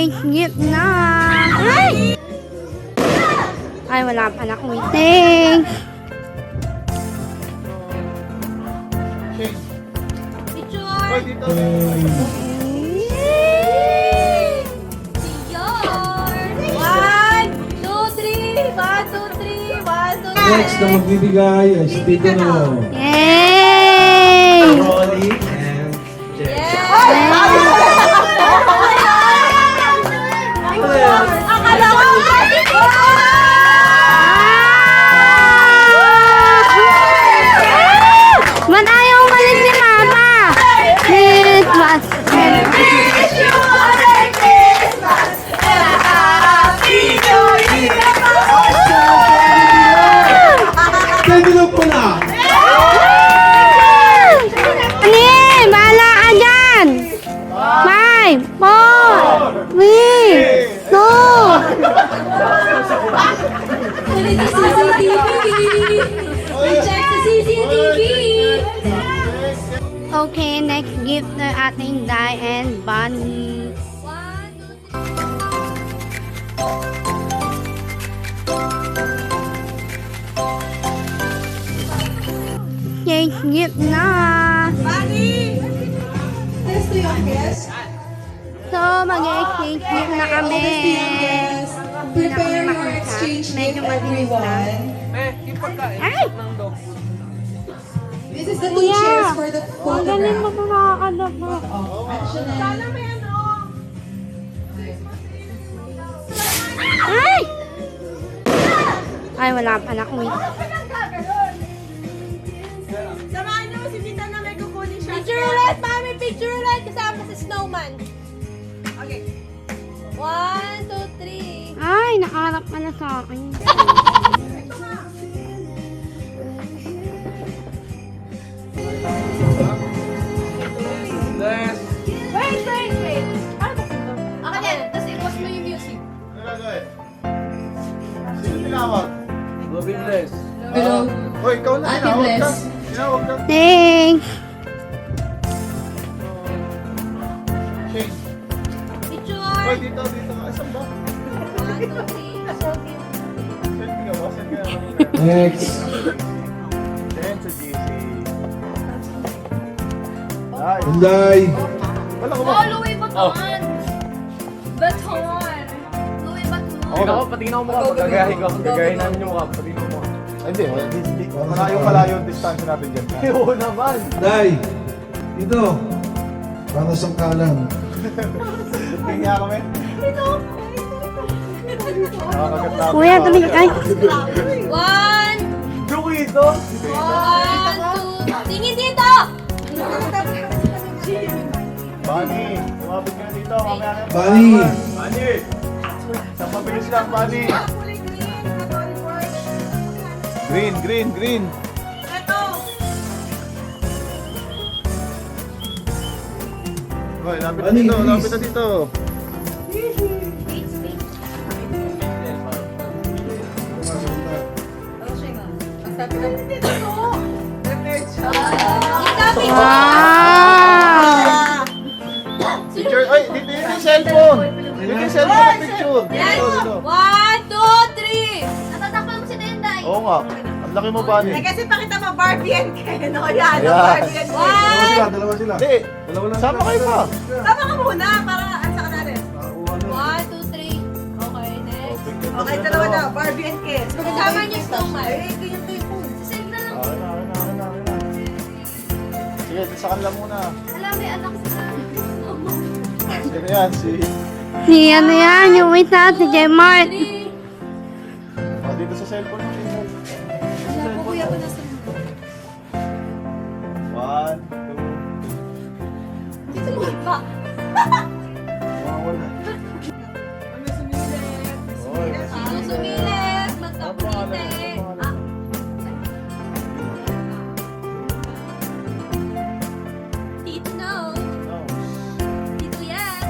Ngip na. Ay, wala pa na waiting. Picture! Dito. One, two, three. One, two, three. One, two, three. Next na magbibigay ay si Tito No. Yay! Rolly and Jess. Akala ko! Ba't ayaw umalis si Mama? Christmas. Tito No po na! Ani, bahala ka dyan. 5, 4, 3, 2. We check the CCTV! Okay, next gift na ating Dai and Bunny. One, two, Cake gift na. So, mag-exchange gift na kami. Prepare your exchange Medyo gift, madinis na. everyone. Ay! This is the two chairs for the Ang galing mo photograph. kumakakalap mo. Action Ay! Ay, wala pa na wait. Samahan niyo si Tita na may kukunin siya. Picture ulit, mami! Picture ulit! Kasama si Snowman. Okay. One, two, three. Ay, nakaharap pala sa akin. Wait! Ano ba ito? Ako din. Tapos i-pause mo yung music. Ano gagawin? Sino tinawag? Robin Bless. Hello. Hoy, ikaw na Ate tinawag ka. Bless. Tinawag ka. Thanks! Shane. Picture! Hoy, dito. Asan ba? One, two, three. Selfie ka ba? Saan ka? Next. Send sa GC. Ay, Inday. wala ko ba? Oh, Louis Vuitton! Vuitton! Louis Vuitton! Ako ba? Patingin ako mukha, gagayahin ko. Gagayahin namin yung mukha, patingin ako mukha. Hindi, hindi. Malayo yung distansya natin dyan. Oo naman. Day. Dito. Para sa kalan. Tingnan kami. Nakakagat na. Kuya, tumingin. Ay! One! Jukito! One, two, tingin dito! Bunny, lumapit ka na dito. Mamaya na. Bunny. Bunny! Isang mabilis lang, Bunny. Green. Ito! Hoy, lapit na Bunny, dito, please. lapit na dito. Wow! Picture, ay, dito yung cellphone. Dito yung cellphone na picture. Yan! Dito. One, two, three! Natatakpan mo si Tenday! Oo nga. Ang laki mo, Bunny. Kasi pakita mo Barbie and Ken. O yan, Ayan. Barbie and Ken. Dalawa sila. Hindi, Dalawa lang. sama kayo pa. Sama ka muna para ansa ka natin. One, two, three. Okay, next. Okay, dalawa na. Barbie and Ken. Kasama niyo snowman. Eh, ganyan to yung phone. Sisend na lang. Okay na. Sige, sa kanila muna. Alam, may anak sa Sino yan? Si... Si ano yan, yung wait na, si J. Mart. Oh, dito sa cellphone mo. Wala po kuya ko nasa 1, 2, Dito mo pa. wala. Oy. Sino sumilip? Magkapulite. Ah. Tito no. Tito yes.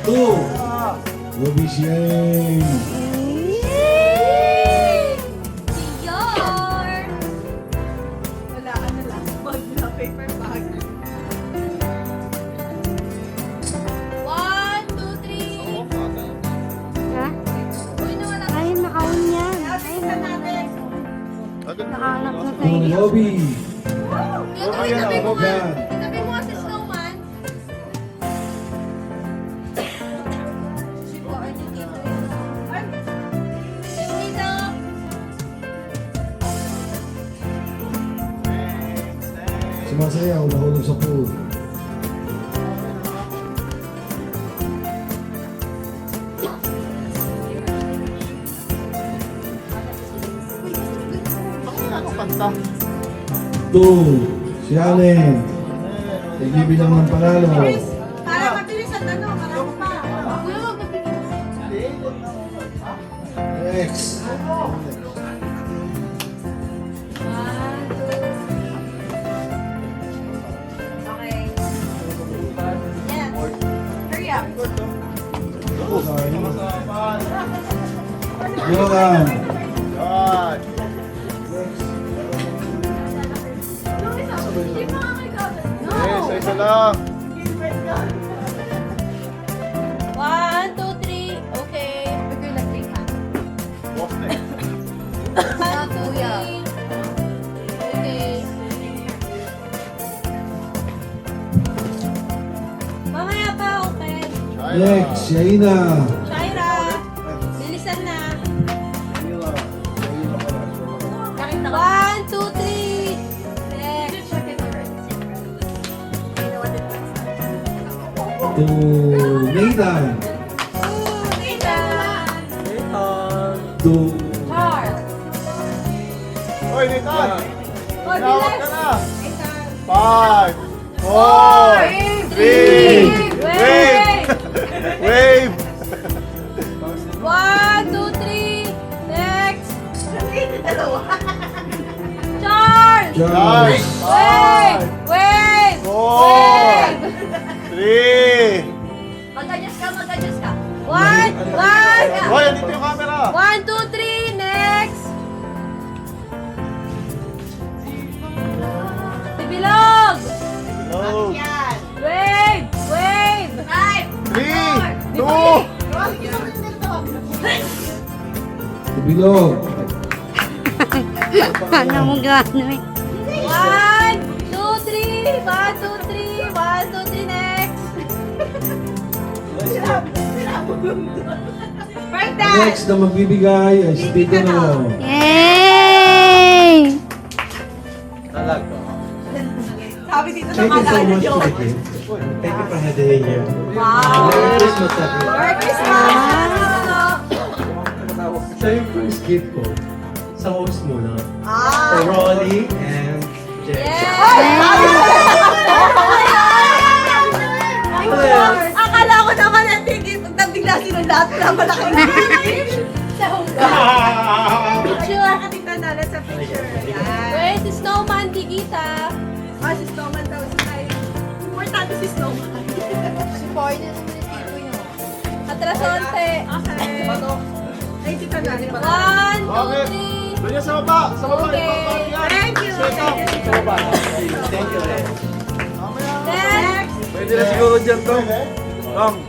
Two. Ruby Shane. Your. Wala, ano lang. Bag na, paper bag. 1, 2, 3. Ha? Uy, nawala. Ay, nakaon yan. Isa natin. Nakahanap na Two. tayo. Ruby. Yung itabi mo nga. Yan. Itabi mo nga si Snowman. Sipo, ay, dito. Ay, dito. Sumasayaw, nahulog sa pool. Ano kanta? Two. Si Allen. Nagibilang ng panalo. Para mabilis ang ano, marami pa. Kuya, wag mabilis. Next. Okay. Yes. Hurry up. Yoram. Yan. Isa lang. 1, 2, 3. Okay. Bigay lang rin ha. Boss na eh. 1, 2, 3. Okay. Mamaya pa, okay. Next. Shaina. Shaira. Bilisan na. 1, 2, 3. Next. Two. Nathan. Nathan. Two. Charles. Hoy, Nathan! Oh, Tinawag ka bilis. na! Nathan. 5, 4, 3, wave! Wave! 1, 2, 3. Next. Charles. Charles. Wave! Wave! 4, 3. Mag-adjust ka. 1, 1. Hoy, andito yung camera! 1, 2, 3. Next. Bibilog. Hello! Wave! Wave! 3, 2, Bilog. Ano mo gano eh? 1, 2, 3. 1, 2, 3. 1, 2, 3. Next. Birthday! Next na magbibigay ay si Tito No. Yay! Talaga. Sabi dito Thank you so much for the gift. Thank you for having here. Wow! Merry Christmas, everyone. Merry Christmas! Ito yung first gift ko sa host muna. Ah! For Rolly and Jen. Akala ko naman na tigil pag nabigla sinulat na malaking sa picture. Katingnan natin sa picture. Wait, si Snowman, di kita. Ah, si Snowman daw. Importante si Snowman. Si Poy na naman yung tito nyo. Atrasonte. Okay. Ay, tita na. 1, 2, 3. Doon yan sa baba! Sa baba! Okay. Ipapag yan! Thank you. Set up! Thank you, Ren. Mamaya! Next. Pwede na siguro dyan, Tom. Tom.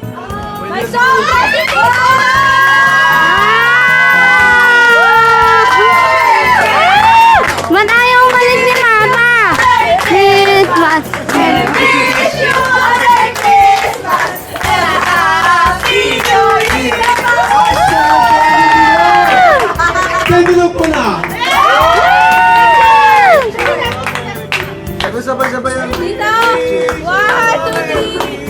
My son! Man ayaw umalis ni Mama! Christmas! Thank you po na. Sabay-sabay yan! Dito! 1, 2, 3.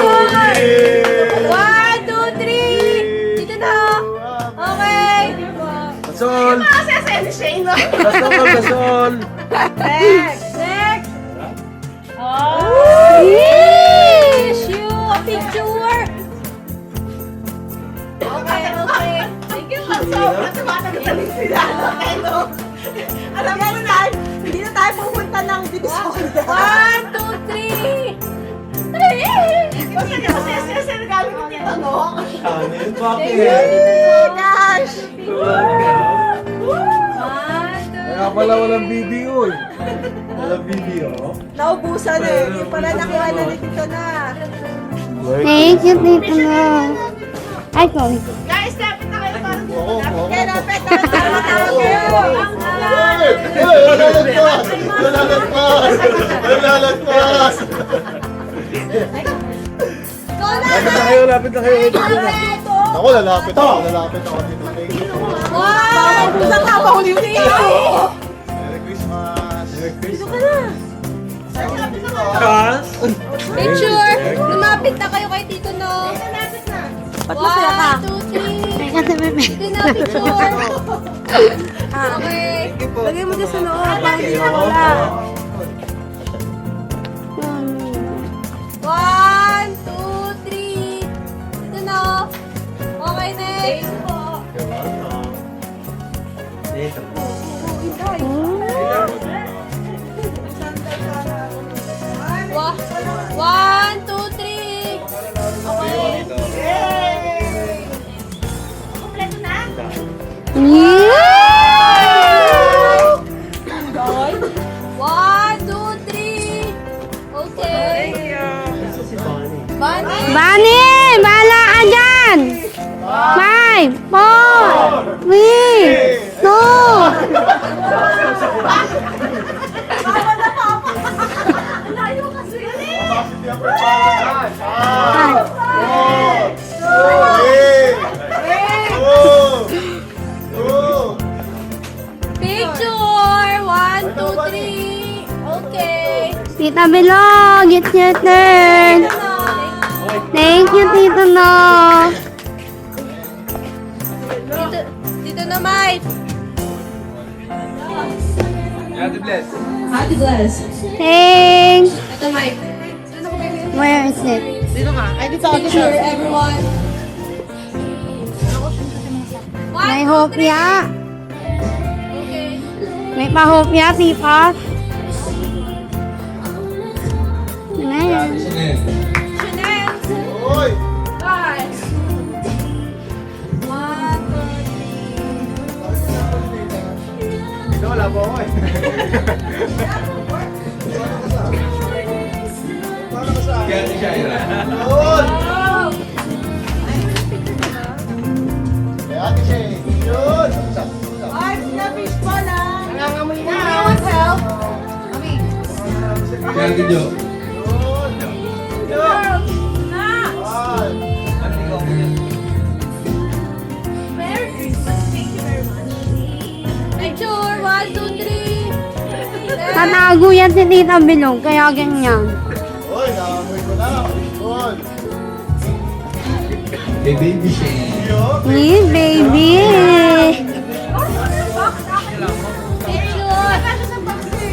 Okay. One, two, three. Dito na. Okay. Gasol! Gasol! Next. Next. Oh. Wish you a picture. Okay, okay. Thank you. Dash! Kaya pala walang video eh. Walang video. Naubusan eh. Yung pala nakuha na dito na. Thank you, Tito No. Ay, sorry. Guys, lapit na kayo para Oo, oo. Kaya lapit na kayo. Nalalagpas! Nalalagpas! Nalalagpas! Lapit na kayo. Ako, lalapit ako. Lalapit ako dito. Thank you. Wow! Saan ka ba huli niyo? Merry Christmas! Merry Christmas! Picture! Lumapit na kayo kay Tito No. Ba't masaya ka? 1, 2, 3. Teka, sa bebe. Ito na picture. Okay. Lagay mo dyan sa loob. Para hindi na wala. 1, 2, 3. Ito na. Okay, next. Dito. One, 2, 3. Okay. Yeah! 1, 2, 3. Okay. Si Bonnie. Bunny. Bani! Bahala ka dyan! 5, 4, 3, 2, Picture. 1, 2, 3. Okay. Tita Bilog, it's your turn. Thank you, Tito No. Dito na, Mike. God bless. Ate Bless. Thanks. Ito, Mike. Where is it? Picture, everyone. May hopya. Okay. May pahopya, tipas. Ayan. Chanel. Hoy! Guys. 1, 2, 3. Ito, wala po ako eh. Kaya si Shaira. Yun! Kaya ate siya eh. Yun! Ay, na-fish pa lang. Nangangamoy na. Anyone's help? Mami. Kaya si Jo. Girl. Na. Ay! Merry Christmas. Thank you very much. Picture. 1, 2, 3. Tatago yan si Tita Bilog, kaya ganyan. Hoy, nakamoy ko na. Yun! May baby siya. Yun! Please, baby. Picture.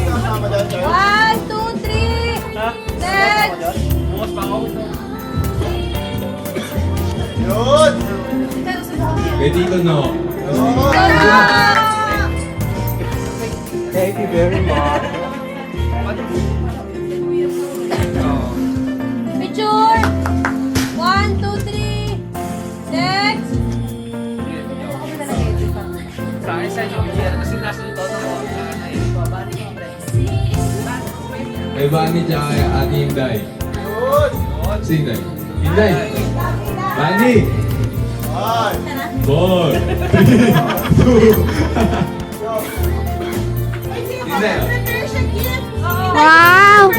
Kasama dyan sir. 1, 2, 3. Next. Yun! May Tito No. Yun! Thank you very much. Picture. 1, 2, 3. Next. May Bani tsaka kay Ate Inday. Yun! Si Inday. Inday. Bani. Ay! 4. 2. Inday. Wow.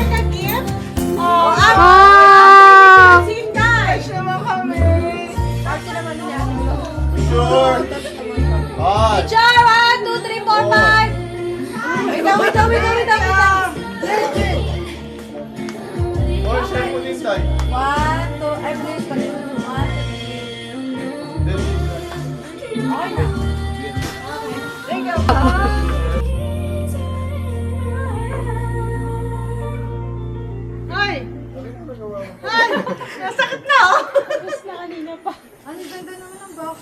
Oh, Wow. Sure! Ay! Picture. 1, 2, 3, 4, 5. Wait lang. Hoy, share mo din tayo. 1, 2, ay, please, pag- 1, 2, 3. Thank you. Ay! Ay! Nasakit na, oh! Tapos na kanina pa. Ano ganda naman ang box?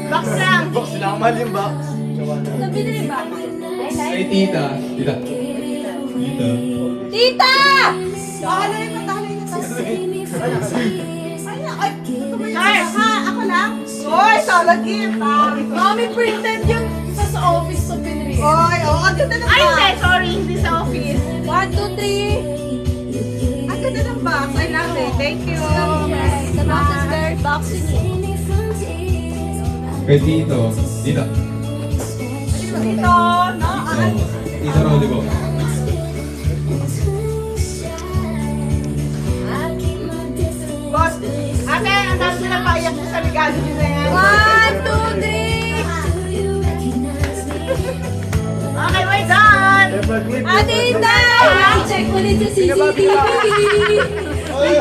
Box lang! Box lang, mahal yung box. Nabili rin ba? Kay Tita. Tita. Tita. Tita! Paano yung patalo yung tas? Ay, Mami printed yung sa office sa pinri. Ay, ang ganda ng Ay, box. hindi. Sorry, hindi sa office. 1, 2, 3. Ang ganda ng box. I love it. Thank you. The box is very boxy. Kay Tito. Tita. Dito, no? Oh. Tito Rolly ko. Boss, ate, ang dami na paiyak mo sa regalo niyo na yan. 1, 2, 3. Okay, we're done. Ate Inday! Check mo rin sa CCTV.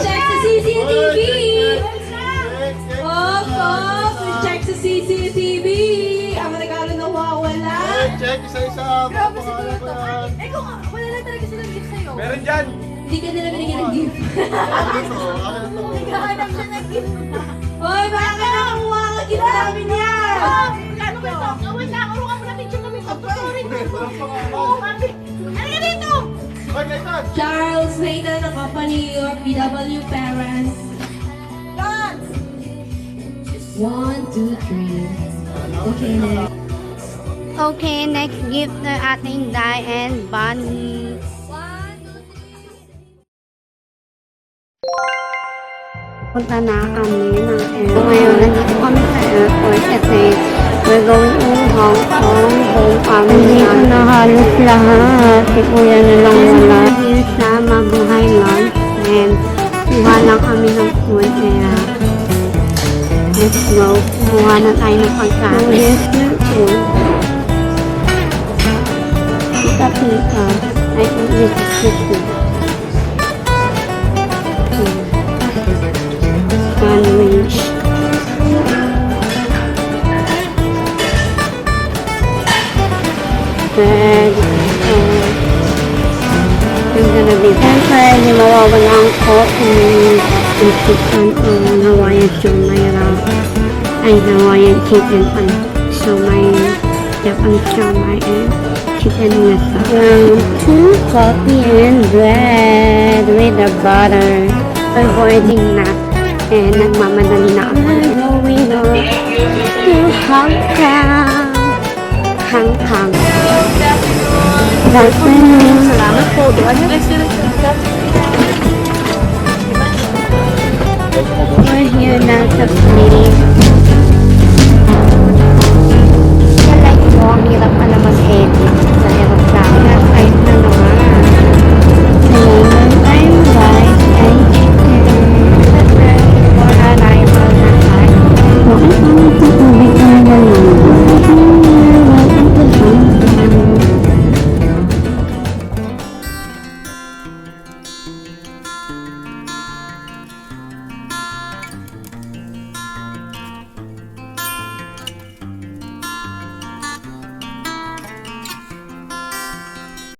Check sa CCTV. Opo, check sa CCTV. Ang regalo na wawala. Check isa-isa. Grabe siguro ito. Eh kung wala na talaga silang gift sa'yo. Meron dyan. Hindi ka nila binigyan ng gift. Naghahanap siya ng gift. Hoy, baka ka nakakuha ka gift namin yan. Ano ba ito? Wait lang, urukan mo na picture kami. Sorry. Oo, mami. Ano ka dito? Oy, Nathan. Charles Nathan ng company or PW Parents. Done. 1, 2, 3. Okay, next. Okay, next gift na ating Dai and Bunny. 1, 2, 3. Punta na kami ng airport. Ngayon, nandito kami sa airport kasi we're going to Hong Kong. Hong Kong. Nandito na halos lahat. Si Kuya na lang wala. Here's na mabuhay lunch. And kuha lang kami ng food. Kaya let's go. Kuha na tayo ng pagkain. So, here's your food. Pika-pika. I think this is good. Sandwich. Bread. I'm gonna be siyempre, di mawawala ang coke and chicken and Hawaiian siomai wrap. Ay, Hawaiian chicken and siomai, Japanese siomai and chicken with two coffee and bread with the butter. We're boarding na. And nagmamadali na ako. Going on to Hong Kong. Hong Kong. Good afternoon. Salamat po. We're here na sa place.